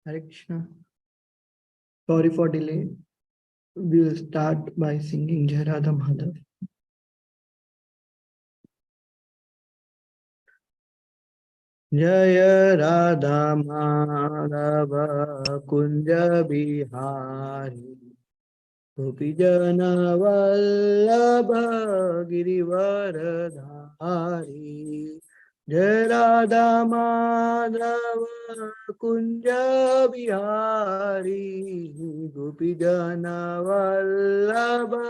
Hare Krishna. Sorry for delay. We will start by singing Jai Radha Madhav. Jaya Radha Madhava Kunja Bihari Gopijana Vallabha Girivaradhari Jaya Radha Madhava Kunja Bihari Gopijana Vallabha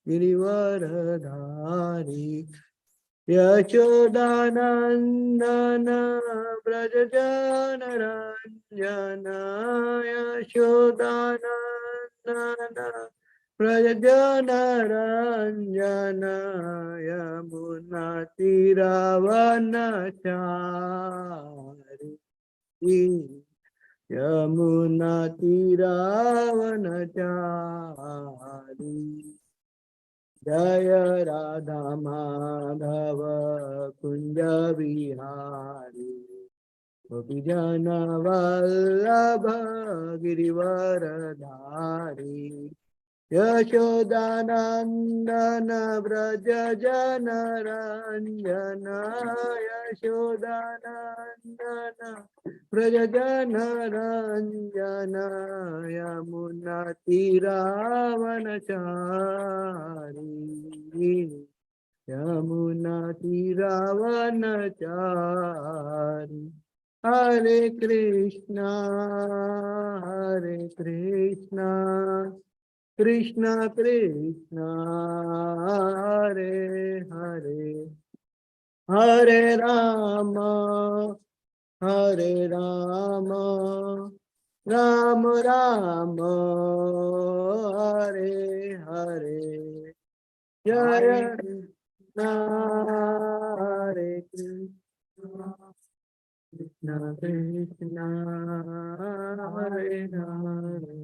Girivaradhari Yashodanandana Brajajana Ranjana Yashodanandana Brajajana Ranjana Yamunatiravanachari Jaya Radha Madhava Kunja Vihari Gopijana Vallabha Girivaradhari Yashodanandana Brajajana Ranjana Yashodanandana Brajajana Ranjana Yamunatiravanachari Yamunatiravanachari Hare Krishna Hare Krishna Krishna Krishna Hare Hare Hare Rama Hare Rama Rama Rama Hare Hare Jaya Krishna Hare Krishna Krishna Krishna Hare Hare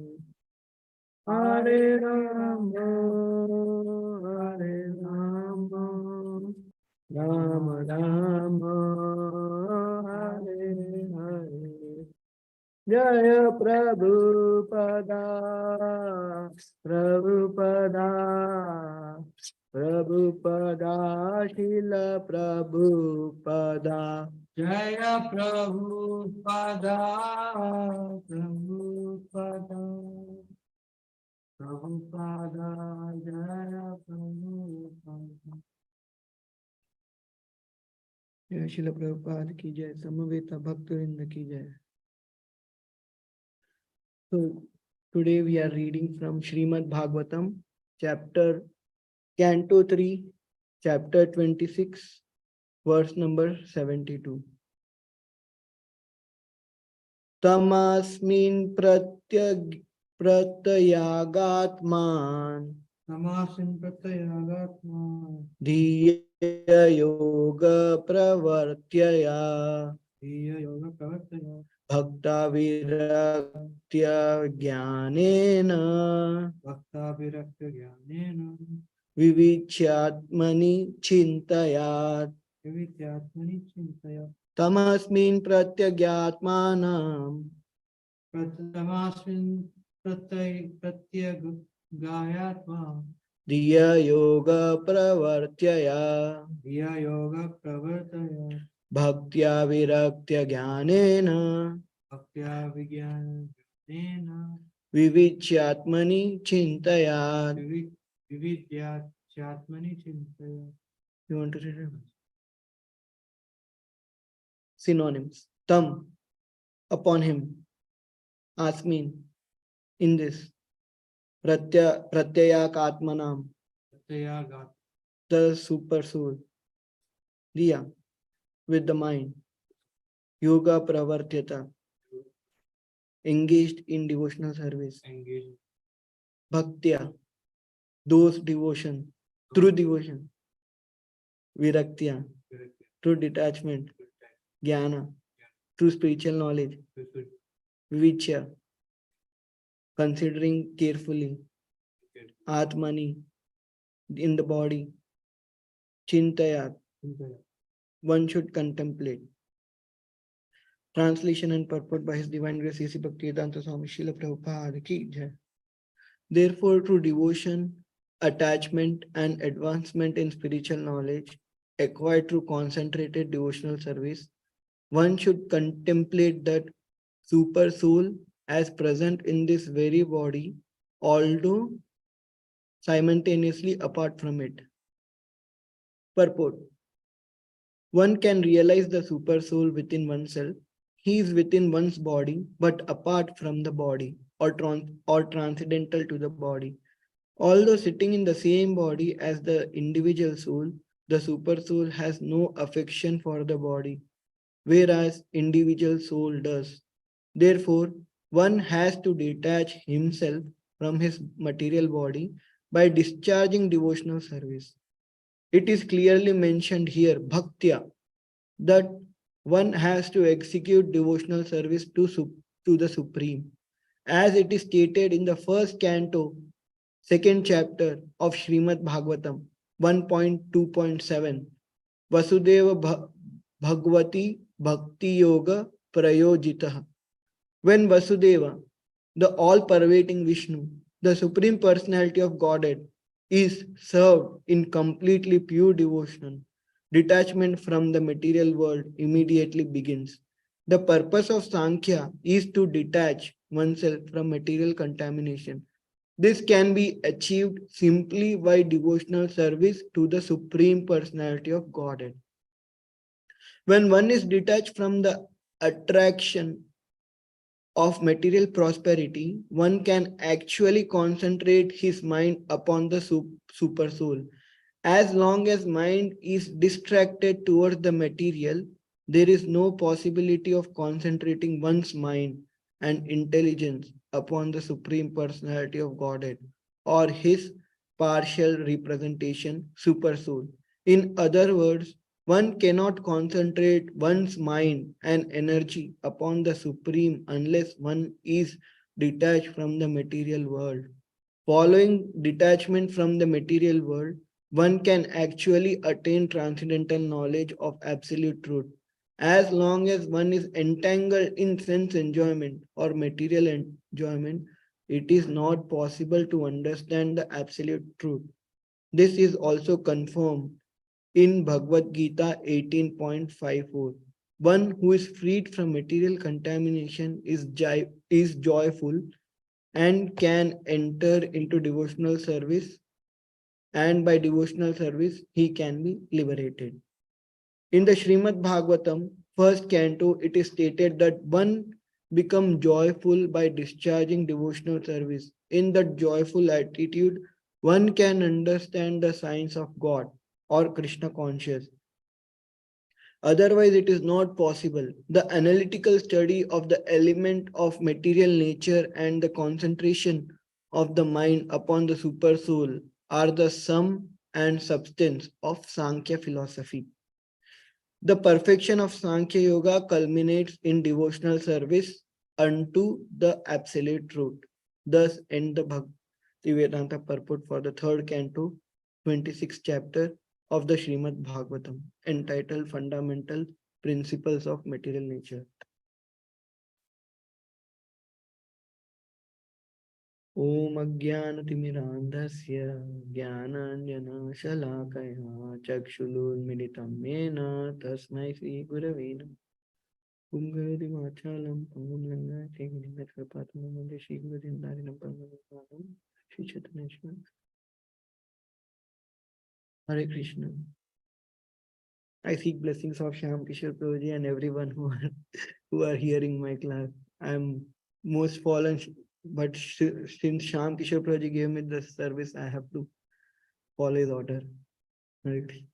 Hare Rama Hare Rama Rama Rama Hare Hare Jaya Prabhupada Prabhupada Prabhupada Shila Prabhupada Jaya Prabhupada Prabhupada Prabhupada Jaya Prabhupada Jai Shila Prabhupada ki jai Samaveta Bhaktivinoda ki jai. So today we are reading from Srimad Bhagavatam, Canto 3, chapter 26, verse number 72. Tamasmin pratyagatman Dhiya yoga pravartyaya Bhakta viraktya jnanena Vivichyatmani chintayat Tamasmin pratyagatmanam Dhiya yoga pravartyaya Bhaktya viraktya jnanena Vivichyatmani chintayat. You want to read it? Synonyms. Tam, upon him. Asmin, in this. Pratyayak atmanam, the super soul. Diya, with the mind. Yoga pravartyata, engaged in devotional service. Bhaktya, those devotion, through devotion. Viraktya, through detachment. Jnana, through spiritual knowledge. Vivichya, considering carefully. Atmani, in the body. Chintayat, one should contemplate. Translation and purport by His Divine Grace A.C. Bhaktivedanta Swami Srila Prabhupada Ki Jai. Therefore, through devotion, attachment, and advancement in spiritual knowledge acquired through concentrated devotional service, one should contemplate that super soul as present in this very body, although simultaneously apart from it. Purport. One can realize the super soul within oneself. He is within one's body, but apart from the body, or transcendental to the body. Although sitting in the same body as the individual soul, the super soul has no affection for the body, whereas individual soul does. Therefore, one has to detach himself from his material body by discharging devotional service. It is clearly mentioned here, bhaktya, that one has to execute devotional service to the Supreme. As it is stated in the first canto, second chapter of Srimad Bhagavatam 1.2.7, Vasudeva Bhagavati Bhakti Yoga Prayojitah. When Vasudeva, the all-pervading Vishnu, the Supreme Personality of Godhead, is served in completely pure devotion, detachment from the material world immediately begins. The purpose of Sankhya is to detach oneself from material contamination. This can be achieved simply by devotional service to the Supreme Personality of Godhead. When one is detached from the attraction of material prosperity, one can actually concentrate his mind upon the super soul. As long as mind is distracted towards the material, there is no possibility of concentrating one's mind and intelligence upon the Supreme Personality of Godhead or his partial representation, super soul. In other words, one cannot concentrate one's mind and energy upon the Supreme unless one is detached from the material world. Following detachment from the material world, one can actually attain transcendental knowledge of absolute truth. As long as one is entangled in sense enjoyment or material enjoyment, it is not possible to understand the absolute truth. This is also confirmed in Bhagavad Gita 18.54. One who is freed from material contamination is joyful and can enter into devotional service, and by devotional service he can be liberated. In the Srimad Bhagavatam, first canto, it is stated that one become joyful by discharging devotional service. In that joyful attitude, one can understand the science of God or Krishna conscious. Otherwise, it is not possible. The analytical study of the element of material nature and the concentration of the mind upon the super soul are the sum and substance of Sankhya philosophy. The perfection of Sankhya Yoga culminates in devotional service unto the absolute truth. Thus end the Bhaktivedanta purport for the third canto, 26th chapter of the Srimad Bhagavatam, entitled Fundamental Principles of Material Nature. Om Ajnanatimirandhasya Jnananjanashalakaya Chakshulunmilitam Mena Tasmai Shri Gurave Namah. Om Gurudi Vachalam Om Langa Tegirinda Karpatam Nande Shri Gurudin Darinam Pangamam Shri Chaitanya. Hare Krishna. I seek blessings of Shyam Kishore Prabhuji and everyone who are hearing my class. I am most fallen, but since Shyam Kishore Prabhuji gave me the service, I have to follow his order. Right.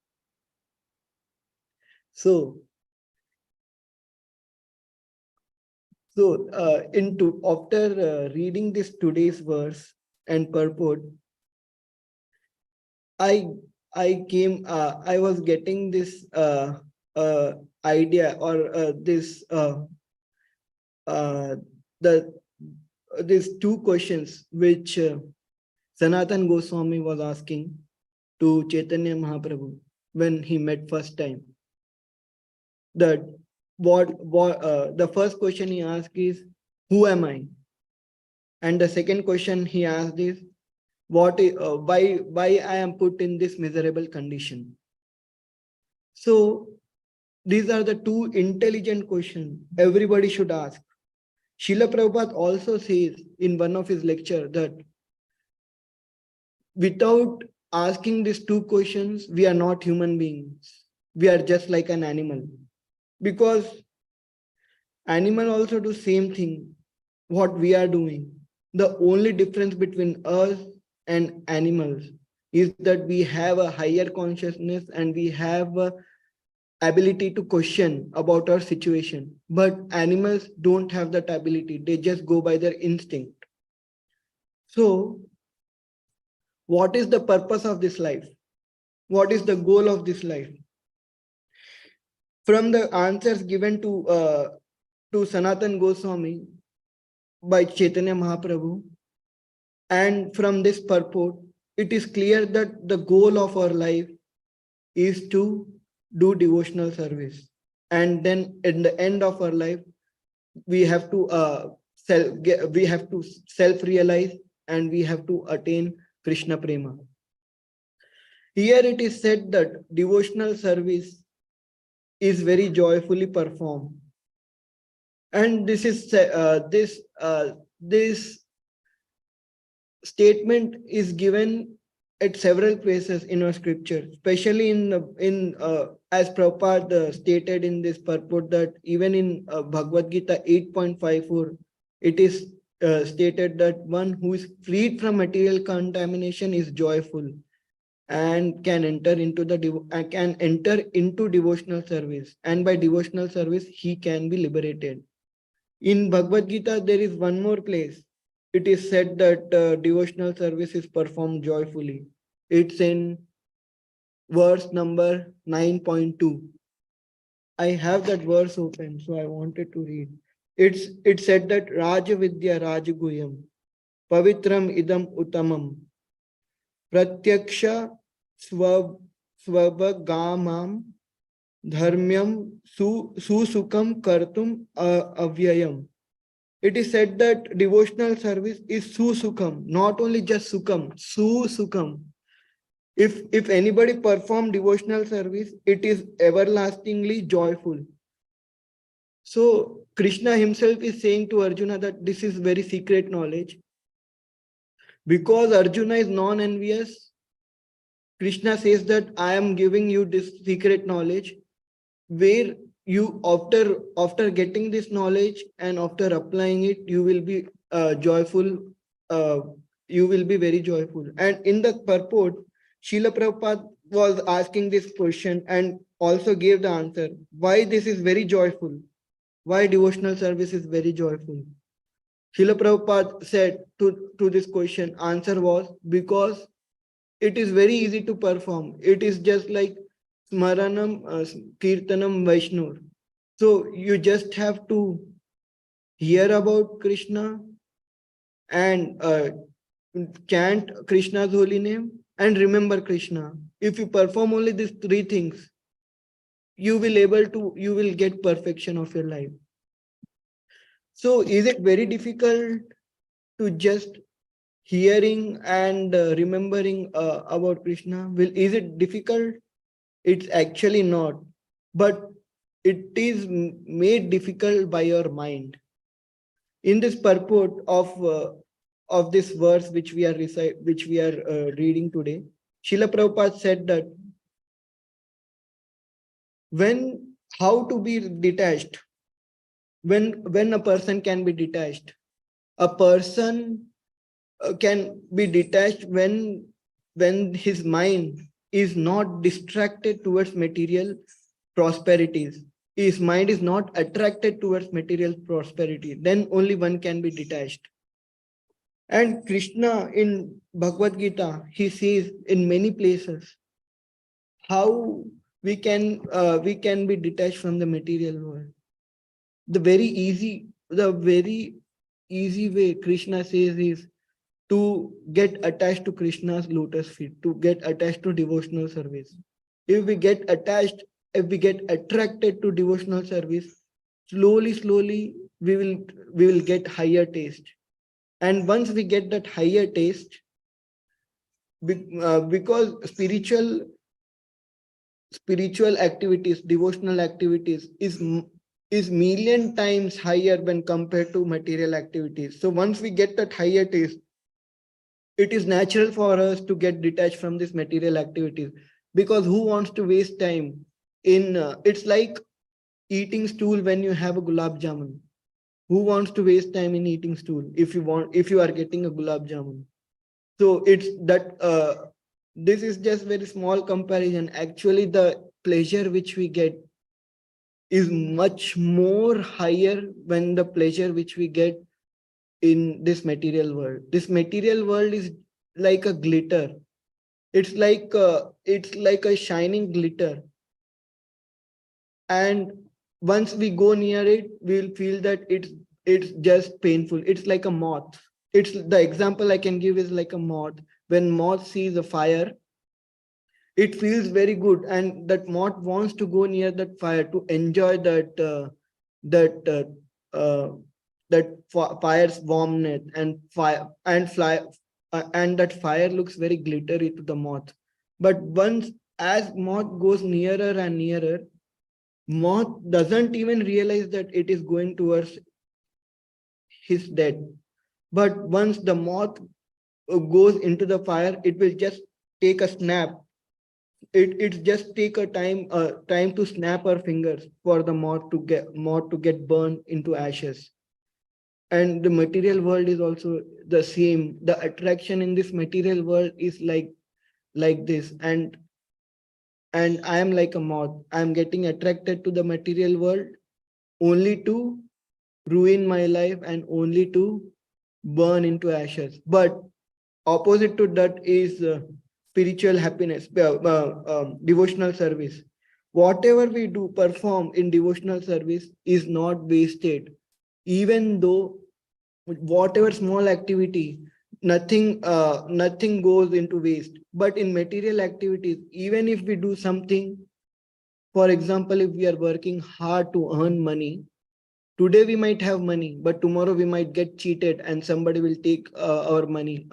So after reading this today's verse and purport, I I was getting this idea or this the these two questions which Sanatan Goswami was asking to Chaitanya Mahaprabhu when he met first time. That the first question he asked is, who am I? And the second question he asked is, why I am put in this miserable condition? So these are the two intelligent questions everybody should ask. Srila Prabhupada also says in one of his lectures that without asking these two questions, we are not human beings. We are just like an animal. Because animal also do same thing, what we are doing. The only difference between us and animals is that we have a higher consciousness and we have a ability to question about our situation. But animals don't have that ability. They just go by their instinct. So what is the purpose of this life? What is the goal of this life? From the answers given to Sanatan Goswami by Chaitanya Mahaprabhu, and from this purport, it is clear that the goal of our life is to do devotional service. And then at the end of our life, we have to self-realize and we have to attain Krishna Prema. Here it is said that devotional service is very joyfully performed. And this statement is given at several places in our scripture, especially as Prabhupada stated in this purport, that even in Bhagavad Gita 8.54, it is stated that one who is freed from material contamination is joyful and can enter into devotional service, and by devotional service he can be liberated. In Bhagavad Gita, there is one more place. It is said that devotional service is performed joyfully. It's in verse number 9.2. I have that verse open, so I wanted to read. It said that Raja Vidya Rajaguyam Pavitram Idam Uttamam Pratyaksha Swavagamam Dharmyam Susukam Kartum Avyayam. It is said that devotional service is susukam, not only just sukam, susukam. If anybody perform devotional service, it is everlastingly joyful. So Krishna himself is saying to Arjuna that this is very secret knowledge. Because Arjuna is non-envious, Krishna says that I am giving you this secret knowledge, where you after getting this knowledge and after applying it, you will be joyful. You will be very joyful. And in the purport, Srila Prabhupada was asking this question and also gave the answer. Why this is very joyful? Why devotional service is very joyful? Srila Prabhupada said to this question, answer was because it is very easy to perform. It is just like Smaranam, Kirtanam, Vaishnav. So you just have to hear about Krishna and chant Krishna's holy name and remember Krishna. If you perform only these three things, you will get perfection of your life. So is it very difficult to just hearing and remembering about Krishna? Is it difficult? It's actually not, but it is made difficult by your mind. In this purport of this verse which we are reading today, Srila Prabhupada said that how to be detached, when a person can be detached. A person can be detached when his mind is not distracted towards material prosperities. His mind is not attracted towards material prosperity. Then only one can be detached. And Krishna in Bhagavad Gita, he says in many places how we can be detached from the material world. The very easy way Krishna says is to get attached to Krishna's lotus feet, to get attached to devotional service. If we get attracted to devotional service, slowly we will get higher taste. And once we get that higher taste, because spiritual activities, devotional activities is million times higher when compared to material activities. So once we get that higher taste, it is natural for us to get detached from this material activities, because who wants to waste time in it's like eating stool when you have a gulab jamun. Who wants to waste time in eating stool if you are getting a gulab jamun? So it's that this is just very small comparison. Actually, the pleasure which we get is much more higher when the pleasure which we get in this material world. This material world is like a glitter. It's like a shining glitter, and once we go near it, we'll feel that it's just painful. It's like a moth. It's the example I can give is like a moth. When moth sees a fire, it feels very good, and that moth wants to go near that fire to enjoy that fire's warmth and fire and fly, and that fire looks very glittery to the moth. But once as moth goes nearer and nearer, moth doesn't even realize that it is going towards his death. But once the moth goes into the fire, it will just take a snap. It just take a time to snap our fingers for the moth to get burned into ashes. And the material world is also the same. The attraction in this material world is like this, and I am like a moth. I am getting attracted to the material world only to ruin my life and only to burn into ashes. But opposite to that is spiritual happiness, devotional service. Whatever we do perform in devotional service is not wasted, even though whatever small activity, nothing goes into waste. But in material activities, even if we do something, for example, if we are working hard to earn money, today we might have money, but tomorrow we might get cheated and somebody will take our money.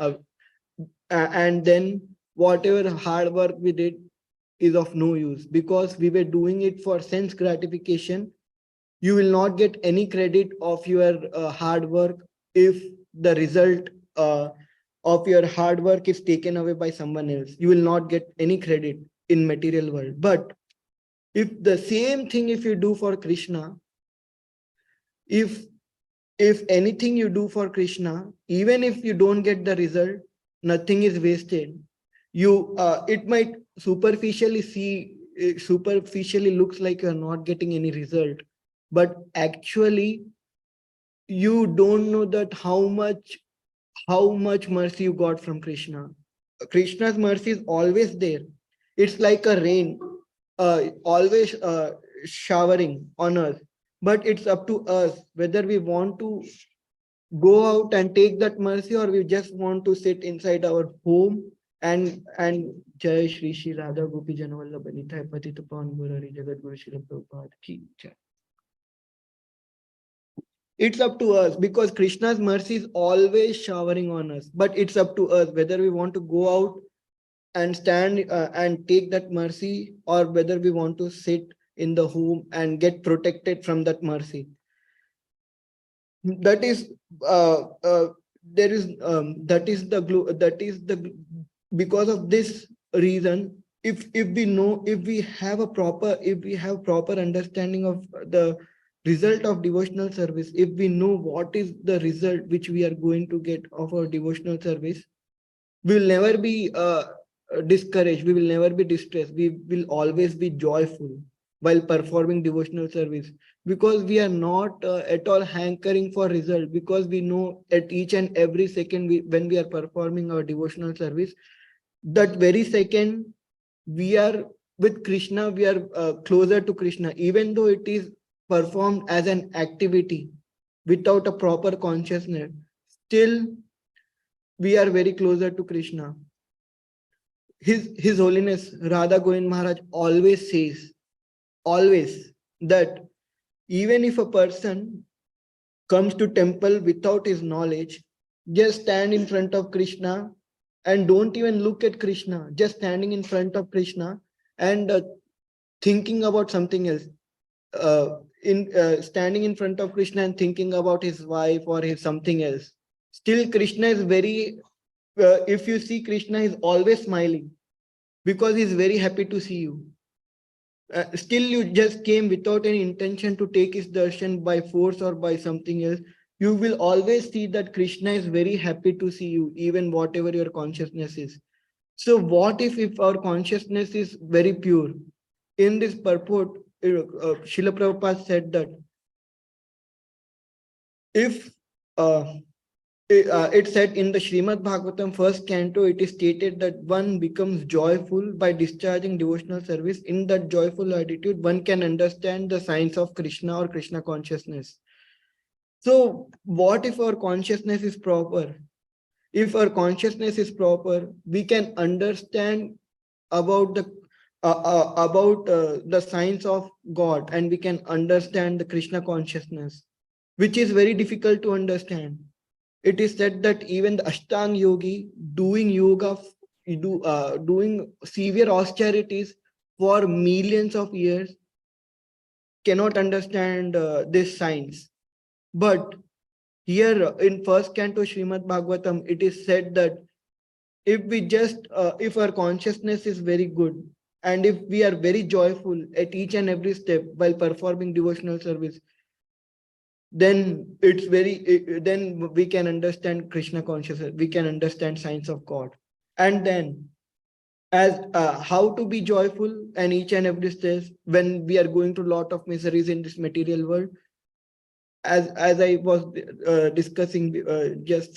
And then whatever hard work we did is of no use, because we were doing it for sense gratification. You will not get any credit of your hard work if the result of your hard work is taken away by someone else. You will not get any credit in material world. But if the same thing if you do for Krishna, if anything you do for Krishna, even if you don't get the result, nothing is wasted. You it might superficially looks like you're not getting any result, but actually you don't know that how much mercy you got from Krishna. Krishna's mercy is always there. It's like a rain, always showering on us. But it's up to us whether we want to go out and take that mercy, or we just want to sit inside our home and Jai Shri Shri Radha Gopi Janavallabha Nithai Patita Pawan Murari Jagat Guru Shri Prabhupada Ki Jai. It's up to us, because Krishna's mercy is always showering on us. But it's up to us whether we want to go out and stand and take that mercy, or whether we want to sit in the home and get protected from that mercy. That is there is that is the because of this reason, if we have proper understanding of the result of devotional service, if we know what is the result which we are going to get of our devotional service, we will never be discouraged, we will never be distressed, we will always be joyful while performing devotional service, because we are not at all hankering for result, because we know at each and every second when we are performing our devotional service, that very second we are with Krishna, we are closer to Krishna, even though it is performed as an activity without a proper consciousness, still we are very closer to Krishna. His Holiness Radha Govind Maharaj always says, always, that Even if a person comes to temple without his knowledge, just stand in front of Krishna and don't even look at Krishna, just standing in front of Krishna and thinking about something else. In Standing in front of Krishna and thinking about his wife or his something else. Still, Krishna is very. If you see Krishna, is always smiling because he's very happy to see you. Still, you just came without any intention to take his darshan by force or by something else. You will always see that Krishna is very happy to see you, even whatever your consciousness is. So, what if our consciousness is very pure? In this purport, Srila Prabhupada said that if it said in the Srimad Bhagavatam first canto, it is stated that one becomes joyful by discharging devotional service. In that joyful attitude, one can understand the science of Krishna or Krishna consciousness. So, what if our consciousness is proper? If our consciousness is proper, we can understand about the science of God, and we can understand the Krishna consciousness, which is very difficult to understand. It is said that even the Ashtang yogi doing yoga, doing severe austerities for millions of years cannot understand this science. But here in first canto Srimad Bhagavatam, it is said that if our consciousness is very good and if we are very joyful at each and every step while performing devotional service, then we can understand Krishna consciousness, we can understand science of God. And then as how to be joyful and each and every step when we are going through a lot of miseries in this material world, as I was discussing just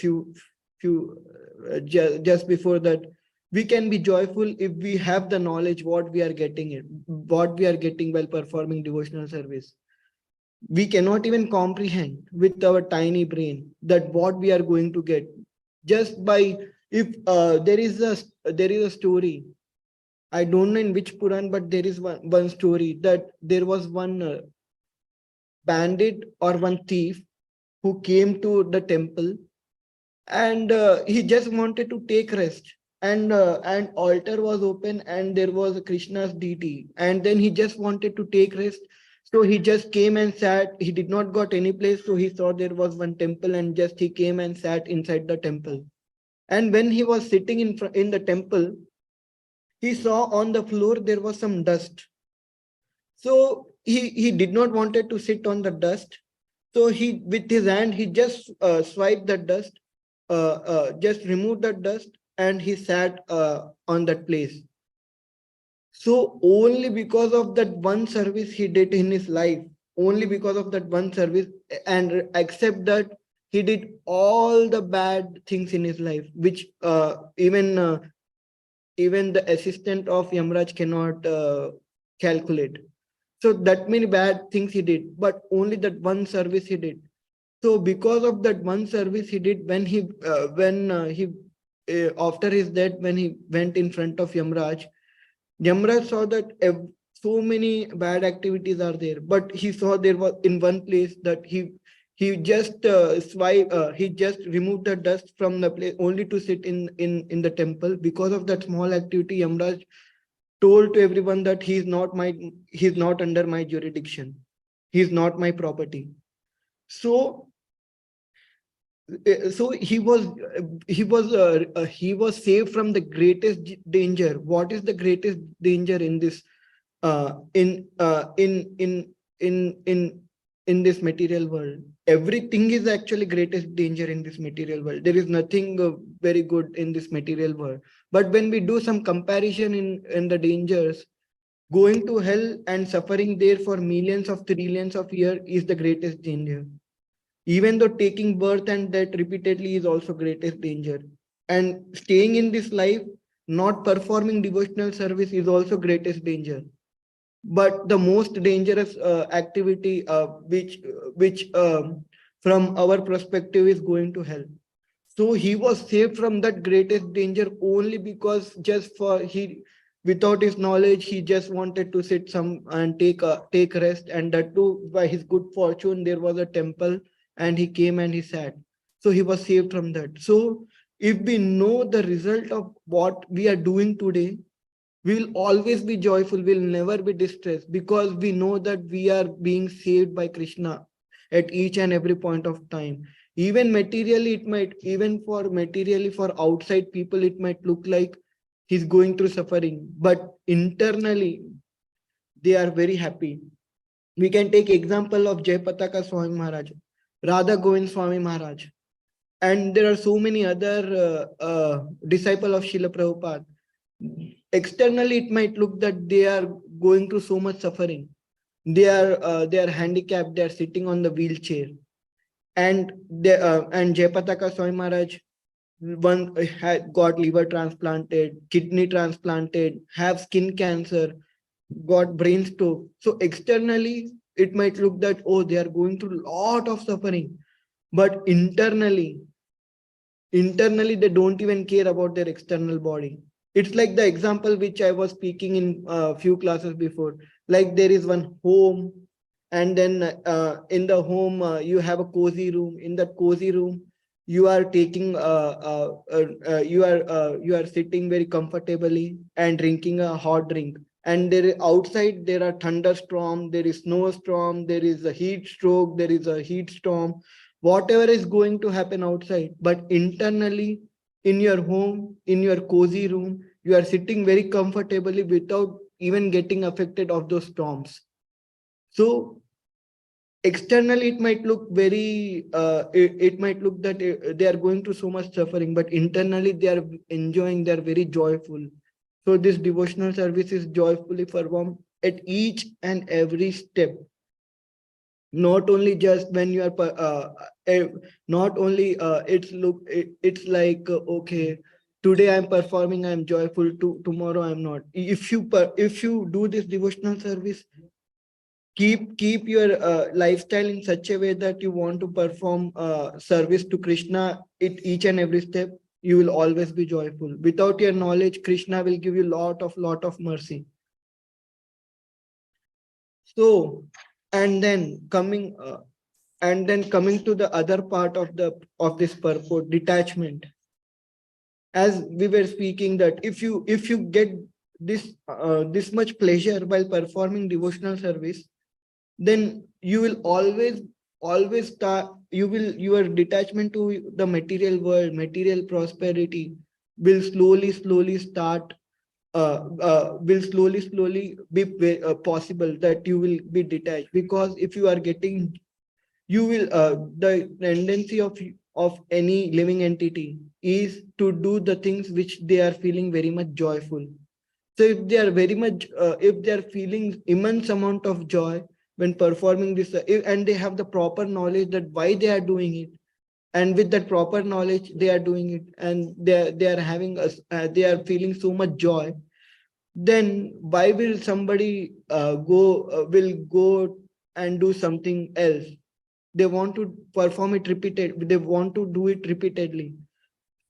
before that, we can be joyful if we have the knowledge what we are getting while performing devotional service. We cannot even comprehend with our tiny brain that what we are going to get just by if there is a story. I don't know in which Puran, but there is one story that there was one bandit or one thief who came to the temple, and he just wanted to take rest, and altar was open and there was Krishna's deity, and then he just wanted to take rest. So he just came and sat. He did not got any place, so he saw there was one temple, and just he came and sat inside the temple. And when he was sitting in the temple, he saw on the floor there was some dust. So he did not wanted to sit on the dust. So he, with his hand, he just swiped the dust, just removed the dust, and he sat on that place. So only because of that one service he did in his life, only because of that one service, and except that he did all the bad things in his life, which even the assistant of Yamraj cannot calculate. So that many bad things he did, but only that one service he did. So because of that one service he did, when he after his death, when he went in front of Yamraj, Yamraj saw that so many bad activities are there, but he saw there was in one place that he just removed the dust from the place only to sit in the temple. Because of that small activity, Yamraj told to everyone that he's not under my jurisdiction, he's not my property. So he was saved from the greatest danger. What is the greatest danger in this in this material world? Everything is actually greatest danger in this material world. There is nothing very good in this material world. But when we do some comparison in the dangers, going to hell and suffering there for millions of trillions of years is the greatest danger. Even though taking birth and death repeatedly is also greatest danger. And staying in this life, not performing devotional service is also greatest danger. But the most dangerous activity which from our perspective is going to hell. So he was saved from that greatest danger only because just for Without his knowledge, he just wanted to sit some and take rest, and that too by his good fortune there was a temple, and he came and he sat. So he was saved from that. So if we know the result of what we are doing today, we will always be joyful, we'll never be distressed, because we know that we are being saved by Krishna at each and every point of time. Even materially, it might, even for materially, for outside people, it might look like he's going through suffering, but internally they are very happy. We can take example of Jayapataka Swami Maharaj, Radha Govind Swami Maharaj, and there are so many other disciple of Srila Prabhupada. Externally, it might look that they are going through so much suffering. They are handicapped. They are sitting on the wheelchair, and Jayapataka Swami Maharaj one had got liver transplanted, kidney transplanted, have skin cancer, got brain stroke. So externally, it might look that, oh, they are going through a lot of suffering, but internally they don't even care about their external body. It's like the example which I was speaking in a few classes before. Like there is one home, and then in the home you have a cozy room. In that cozy room, you are taking you are sitting very comfortably and drinking a hot drink. And there outside there are thunderstorm, there is snowstorm, there is a heat stroke, there is a heat storm, whatever is going to happen outside. But internally, in your home, in your cozy room, you are sitting very comfortably without even getting affected of those storms. So externally it might look very it might look that they are going through so much suffering, but internally they are enjoying, they are very joyful. So this devotional service is joyfully performed at each and every step, not only just when you are not only it's like okay, today I'm performing, I'm joyful, to tomorrow I'm not. If you do this devotional service, keep your lifestyle in such a way that you want to perform service to Krishna at each and every step, you will always be joyful. Without your knowledge, Krishna will give you lot of mercy. So, and then coming to the other part of the of this purport, detachment. As we were speaking, that if you get this much pleasure while performing devotional service, then you will always start, your detachment to the material world, material prosperity will slowly start will slowly be possible, that you will be detached. Because if you are getting, you will the tendency of any living entity is to do the things which they are feeling very much joyful. So if they are very much if they are feeling immense amount of joy when performing this, and they have the proper knowledge that why they are doing it, and with that proper knowledge they are doing it, and they are having us they are feeling so much joy, then why will somebody will go and do something else? They want to perform it repeated, they want to do it repeatedly.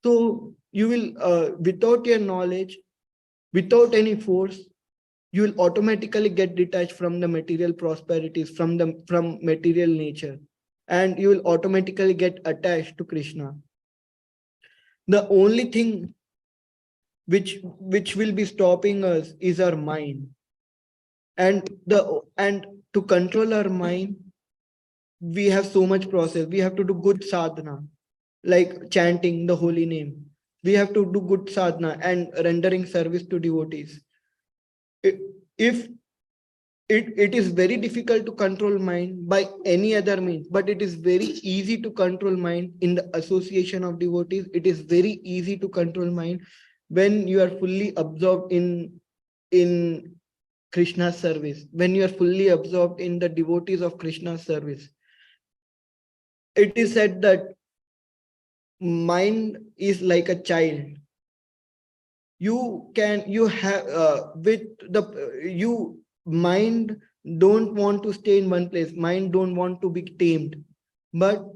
So you will without your knowledge, without any force, you will automatically get detached from the material prosperities, from material nature, and you will automatically get attached to Krishna. The only thing which will be stopping us is our mind. And to control our mind, we have so much process. We have to do good sadhana, like chanting the holy name. We have to do good sadhana and rendering service to devotees. If it is very difficult to control mind by any other means, but it is very easy to control mind in the association of devotees. It is very easy to control mind when you are fully absorbed in Krishna's service, when you are fully absorbed in the devotees of Krishna's service. It is said that mind is like a child. You have with the you mind don't want to stay in one place. Mind don't want to be tamed, but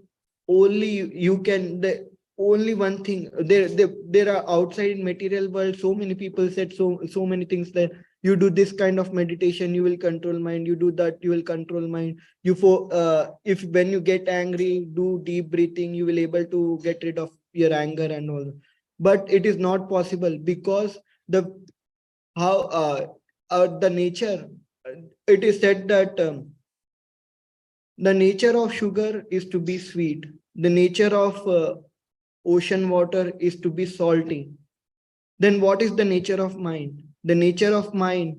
only you can, the only one thing. There are outside in material world, so many people said so many things that you do this kind of meditation, you will control mind, you do that, you will control mind. If when you get angry, do deep breathing, you will able to get rid of your anger and all. But it is not possible, because the how the nature, it is said that the nature of sugar is to be sweet. The nature of ocean water is to be salty. Then what is the nature of mind? The nature of mind,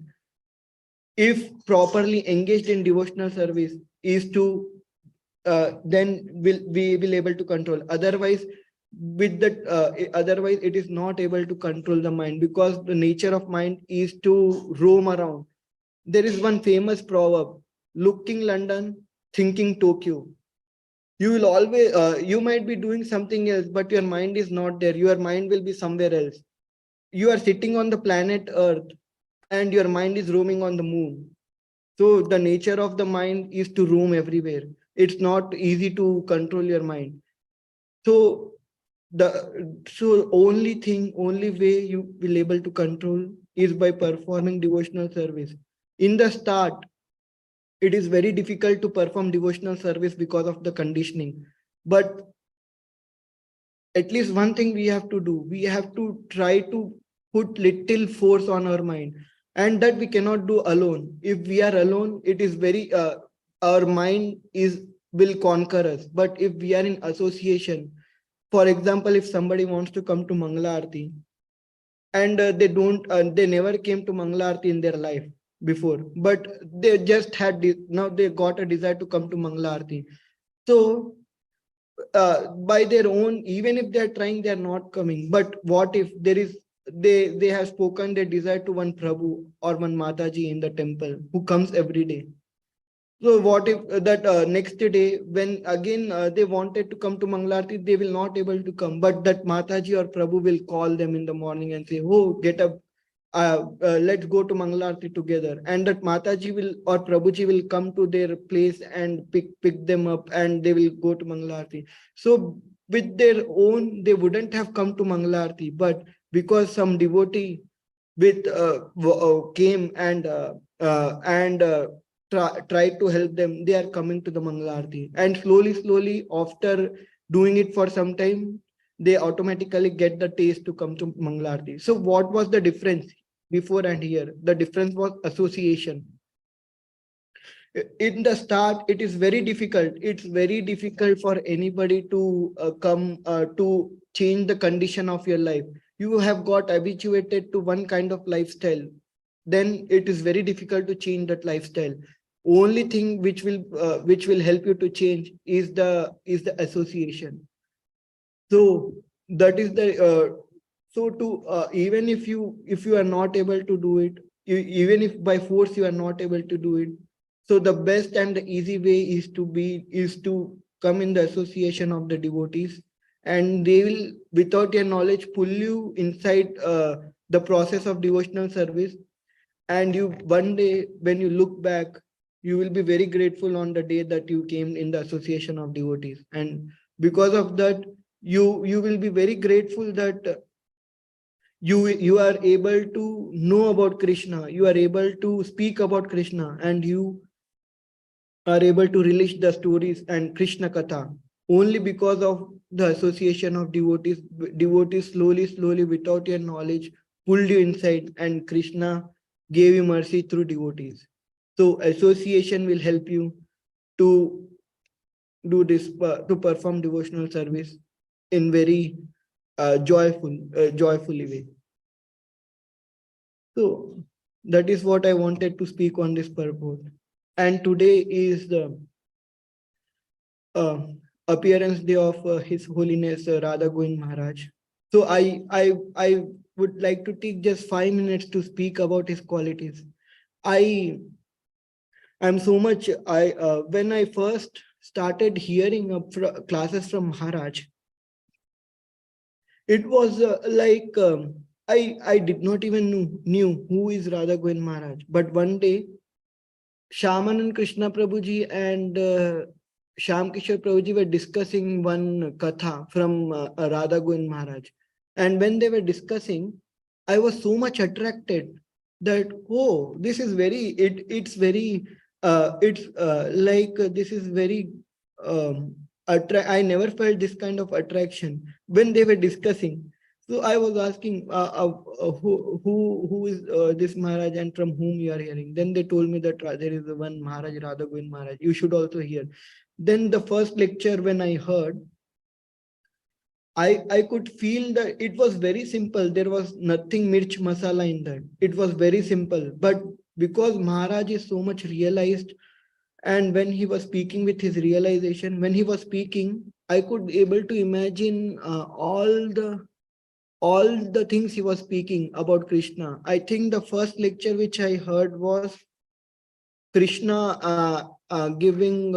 if properly engaged in devotional service, is to then we will able to control. Otherwise, otherwise it is not able to control the mind, because the nature of mind is to roam around. There is one famous proverb: looking London, thinking Tokyo. You will always you might be doing something else, but your mind is not there. Your mind will be somewhere else. You are sitting on the planet Earth and your mind is roaming on the moon. So the nature of the mind is to roam everywhere. It's not easy to control your mind. So only way you will able to control is by performing devotional service. In the start, it is very difficult to perform devotional service because of the conditioning. But at least one thing we have to do, we have to try to put little force on our mind, and that we cannot do alone. If we are alone, it is very our mind is will conquer us. But if we are in association, for example, if somebody wants to come to Mangala Aarti, and they never came to Mangala Aarti in their life before, but they just had now they got a desire to come to Mangala Aarti. So by their own, even if they're trying, they're not coming. But what if there is, they have spoken their desire to one Prabhu or one Mataji in the temple who comes every day. So what if that next day, when again they wanted to come to Mangalarti, they will not able to come, but that Mataji or Prabhu will call them in the morning and say, oh, get up, let's go to Mangalarti together. And that Mataji will or Prabhuji will come to their place and pick them up, and they will go to Mangalarti. So with their own, they wouldn't have come to Mangalarti, but because some devotee with came and tried to help them, they are coming to the Mangalarti. And slowly, after doing it for some time, they automatically get the taste to come to Mangalarti. So what was the difference before and here? The difference was association. In the start, it is very difficult. It's very difficult for anybody to come to change the condition of your life. You have got habituated to one kind of lifestyle, then it is very difficult to change that lifestyle. Only thing which will help you to change is the association. So that is the so to even if you are not able to do it, even if by force you are not able to do it, so the best and the easy way is to come in the association of the devotees, and they will, without your knowledge, pull you inside the process of devotional service. And you, one day when you look back, you will be very grateful on the day that you came in the association of devotees. And because of that, you will be very grateful that you are able to know about Krishna, you are able to speak about Krishna, and you are able to relish the stories and Krishna Katha only because of the association of devotees. Devotees slowly, without your knowledge, pulled you inside, and Krishna gave you mercy through devotees. So association will help you to do this, to perform devotional service in very joyfully way. So that is what I wanted to speak on this purpose. And today is the uh, appearance day of His Holiness Radha Govind Maharaj. So I would like to take just 5 minutes to speak about his qualities. I'm so much when I first started hearing classes from Maharaj, it was like I did not even knew who is Radha Govind Maharaj. But one day, Shaman and Krishna Prabhuji and Sham Kishore Prabhuji were discussing one katha from Radha Govind Maharaj. And when they were discussing, I was so much attracted that, oh, this is it's very, this is very, I never felt this kind of attraction when they were discussing. So I was asking, who is this Maharaj and from whom you are hearing? Then they told me that there is one Maharaj, Radha Govind Maharaj. You should also hear. Then the first lecture when I heard, I could feel that it was very simple. There was nothing mirch masala in that. It was very simple. But because Maharaj is so much realized, and when he was speaking with his realization, when he was speaking, I could able to imagine all the things he was speaking about Krishna. I think the first lecture which I heard was Krishna giving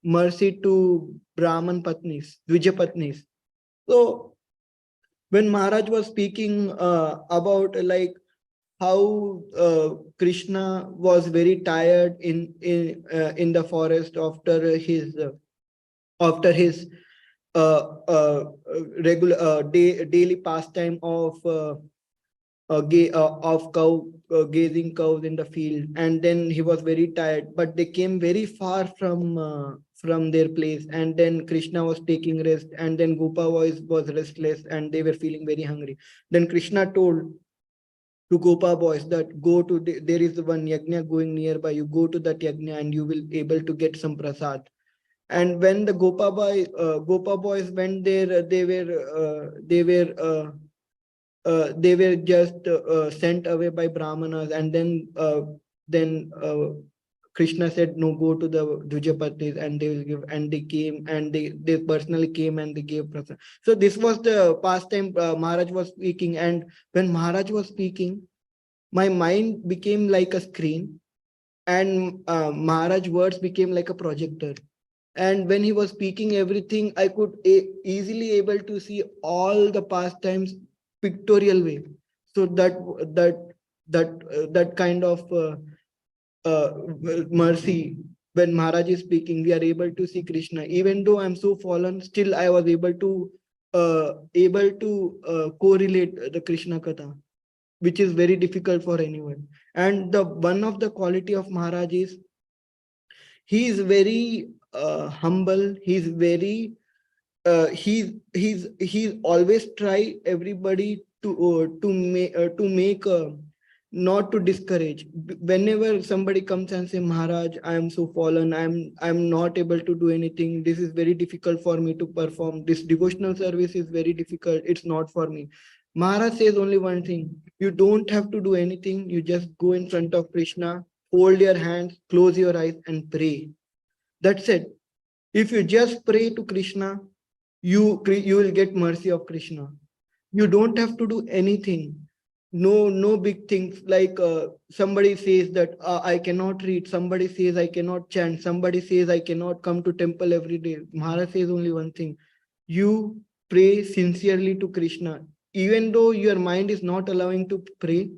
mercy to Brahman Patnis, Dvija Patnis. So when Maharaj was speaking about like how Krishna was very tired in the forest after his regular daily pastime of gazing cows in the field, and then he was very tired, but they came very far from their place, and then Krishna was taking rest, and then Gopa was restless and they were feeling very hungry. Then Krishna told to Gopa boys that there is one yajna going nearby, you go to that yajna and you will able to get some prasad. And when the Gopa boys went there, they were just sent away by brahmanas, and then Krishna said, no, go to the Dvijapatis and they will give. And they came and they personally came and they gave prasad. So this was the pastime Maharaj was speaking. And when Maharaj was speaking, my mind became like a screen, and Maharaj words became like a projector. And when he was speaking everything, I could easily able to see all the pastimes pictorial way. So that kind of uh, mercy, when Maharaj is speaking, we are able to see Krishna. Even though I'm so fallen, still I was able to correlate the Krishna Katha, which is very difficult for anyone. And the one of the quality of Maharaj is he is very humble. He's very he's always try everybody to make not to discourage. Whenever somebody comes and say, Maharaj, I am so fallen, I'm not able to do anything, this is very difficult for me to perform, this devotional service is very difficult, it's not for me. Maharaj says only one thing: you don't have to do anything, you just go in front of Krishna, hold your hands, close your eyes and pray. That's it. If you just pray to Krishna, you will get mercy of Krishna. You don't have to do anything. No big things like somebody says that I cannot read, somebody says I cannot chant, somebody says I cannot come to temple every day. Maharaj says only one thing: you pray sincerely to Krishna. Even though your mind is not allowing to pray,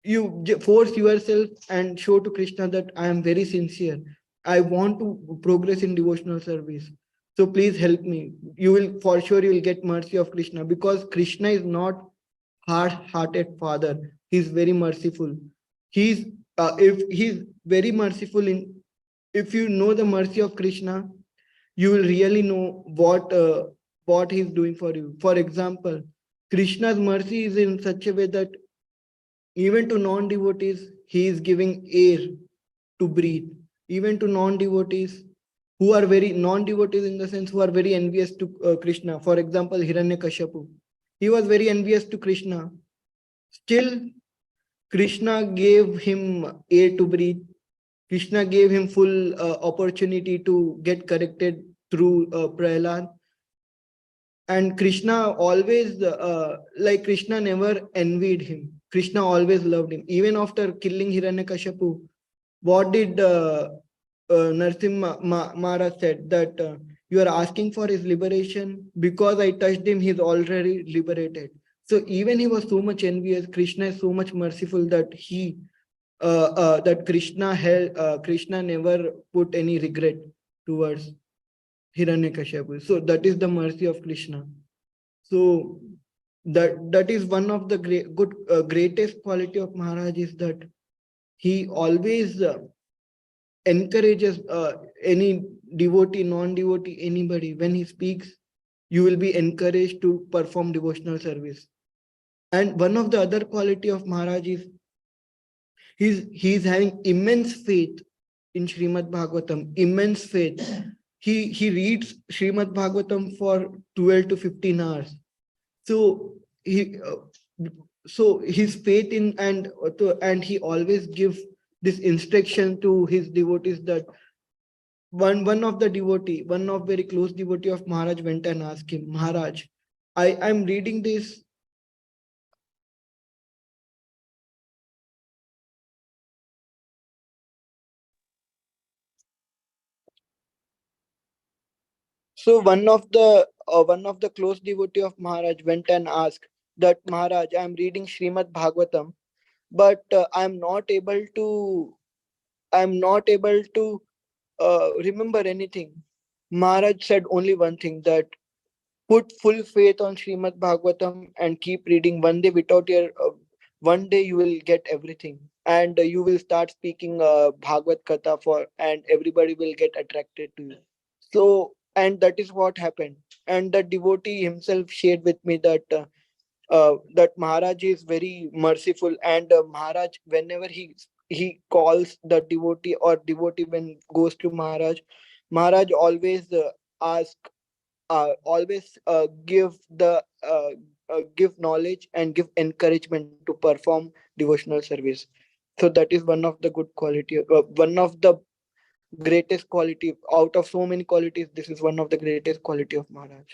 you force yourself and show to Krishna that I am very sincere. I want to progress in devotional service. So please help me. You will, for sure, you will get mercy of Krishna, because Krishna is not hard-hearted father. He's very merciful. He's if he's very merciful in, if you know the mercy of Krishna, you will really know what he's doing for you. For example, Krishna's mercy is in such a way that even to non-devotees, he is giving air to breathe. Even to non-devotees who are very non-devotees in the sense who are very envious to Krishna. For example, Hiranyakashipu. He was very envious to Krishna. Still, Krishna gave him air to breathe. Krishna gave him full opportunity to get corrected through Prahlad. And Krishna always, like Krishna never envied him. Krishna always loved him. Even after killing Hiranyakashipu, what did Narsimha Maharaj said? That you are asking for his liberation. Because I touched him, he's already liberated. So even he was so much envious. Krishna is so much merciful that Krishna never put any regret towards. Hiranyakashipu. So that is the mercy of Krishna. So that is one of the greatest quality of Maharaj, is that he always encourages any devotee, non-devotee, anybody. When he speaks, you will be encouraged to perform devotional service. And one of the other quality of Maharaj is he's having immense faith in Srimad Bhagavatam, immense faith. He reads Srimad Bhagavatam for 12 to 15 hours. So his faith in and he always gives this instruction to his devotees, that one of the devotee, one of very close devotee of Maharaj went and asked him, Maharaj, I'm reading this. So one of the close devotee of Maharaj went and asked that, Maharaj, I'm reading Srimad Bhagavatam, but I'm not able to remember anything. Maharaj said only one thing, that put full faith on Srimad Bhagavatam and keep reading. One day you will get everything, and you will start speaking Bhagavad Katha for, and everybody will get attracted to you. So, and that is what happened. And the devotee himself shared with me that Maharaj is very merciful, and Maharaj, whenever he calls the devotee, or devotee when goes to Maharaj, Maharaj always always give knowledge and give encouragement to perform devotional service. So that is one of the good quality, one of the greatest quality. Out of so many qualities, this is one of the greatest quality of Maharaj.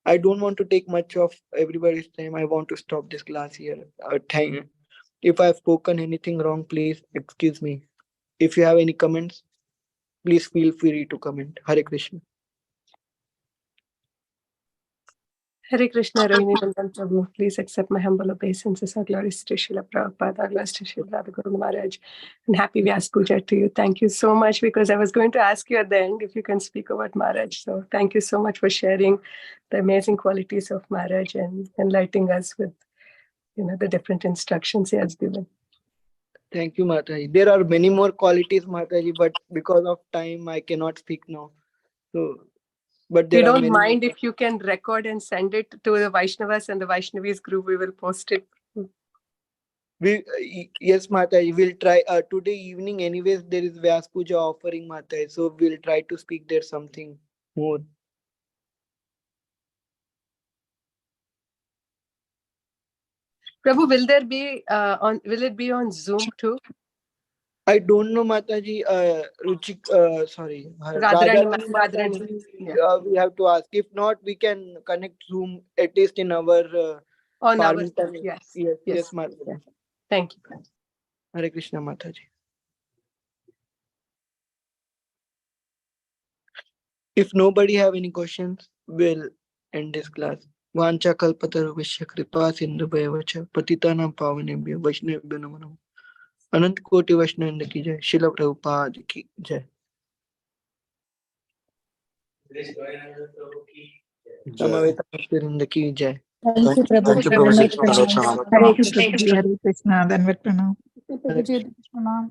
I don't want to take much of everybody's time. I want to stop this class here. Thank. If I've spoken anything wrong, please excuse me. If you have any comments, please feel free to comment. Hare Krishna. Hare Krishna, Rohininandan Prabhu. Please accept my humble obeisances. Our glories to Srila Prabhupada, our glories to Srila Radhaguru Maharaj, and happy Vyas Puja to you. Thank you so much, because I was going to ask you at the end if you can speak about Maharaj. So thank you so much for sharing the amazing qualities of Maharaj and enlightening us with the different instructions he has given. Thank you, Mataji. There are many more qualities, Mataji, but because of time, I cannot speak now. So, but there we are don't many mind more. if you can record and send it to the Vaishnavas and the Vaishnavis group. We will post it. Yes, Mataji, we'll try. Today evening, anyways, there is Vyas Puja offering, Mataji. So we'll try to speak there something more. Prabhu, will it be on Zoom too? I don't know, Mataji. Sorry, Radharani Mataji, yeah. we have to ask. If not, we can connect Zoom at least in our on our time. Yes, Mataji. Yeah. Thank you. Hare Krishna, Mataji. If nobody have any questions, we'll end this class. Vancha kalpataruvashya kripa sindhu bhayavacha patitanam pavanebhyo vaishnavibhyo namo namo. अनंत कोटि वैष्णव की जय। शिल प्रभुपाद की जय। समवेत भक्तवृंद की जय। Thank you, Prabhu. Thank you, Prabhu. Hare Krishna. Hare Krishna. Dandavat Pranam. Prabhuji, Pranam.